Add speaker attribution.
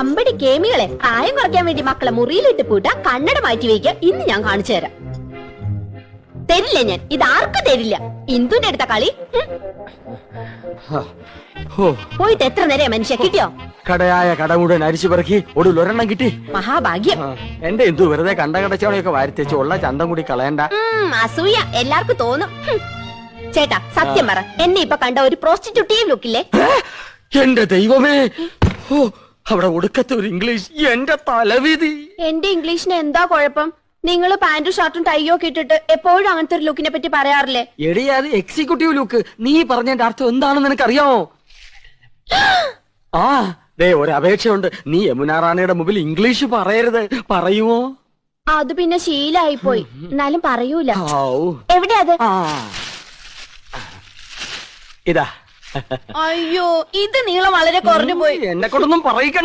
Speaker 1: അമ്പടി കേമികളെ പ്രായം കുറയ്ക്കാൻ വേണ്ടി മക്കളെ മുറിയിലിട്ട് പൂട്ട കണ്ണട മാറ്റി വയ്ക്കുക. ഇന്ന് ഞാൻ കാണിച്ചു തരാം. തരില്ല ഞാൻ, ഇതാർക്കും തരില്ല. ഇന്ദുന്റെ അടുത്ത കളി. പോയിട്ട് എത്ര നേരം മനുഷ്യ കിട്ടിയോ?
Speaker 2: കടയായ കട മുഴുവൻ അരിച്ചു പെറുക്കി ഒടുവിലൊരെണ്ണം കിട്ടി.
Speaker 1: മഹാഭാഗ്യം.
Speaker 2: എന്റെ എന്തു വെറുതെ കണ്ട കടച്ചവളെയൊക്കെ വാരിത്തേച്ച് ഉള്ള ചന്തം കൂടി കളയണ്ട.
Speaker 1: അസൂയ എല്ലാവർക്കും തോന്നും. ചേട്ടാ സത്യം പറ, എന്നെ ഇപ്പൊ കണ്ട ഒരു പ്രോസ്റ്റിറ്റ്യൂട്ടീവ് ലുക്കില്ലേ?
Speaker 2: എന്റെ ദൈവമേ, അവിടെ ഒടുക്കത്തെ ഒരു ഇംഗ്ലീഷ്. എന്റെ തലവിധി.
Speaker 1: എന്റെ ഇംഗ്ലീഷിന് എന്താ കുഴപ്പം? നിങ്ങള് പാന്റും ഷർട്ടും ടൈയോ ഒക്കെ ഇട്ടിട്ട് എപ്പോഴും അങ്ങനത്തെ ഒരു ലുക്കിനെ പറ്റി പറയാറില്ലേ?
Speaker 2: എടി അത് എക്സിക്യൂട്ടീവ് ലുക്ക്. നീ പറഞ്ഞതിന്റെ അർത്ഥം എന്താണെന്ന് നിനക്കറിയാമോ? ആ ദേ ഒരു അപേക്ഷയുണ്ട്. നീ യമുന റാണിയുടെ മുമ്പിൽ ഇംഗ്ലീഷ് പറയരുത്. പറയുമോ?
Speaker 1: അത് പിന്നെ ശീലായി പോയി. എന്നാലും പറയൂല. എവിടെയാ അത്?
Speaker 2: ഇതാ.
Speaker 1: അയ്യോ, ഇത് നീളം വളരെ കുറഞ്ഞു പോയി.
Speaker 2: എന്നെ കൊണ്ടൊന്നും പറയിക്കണ്ട.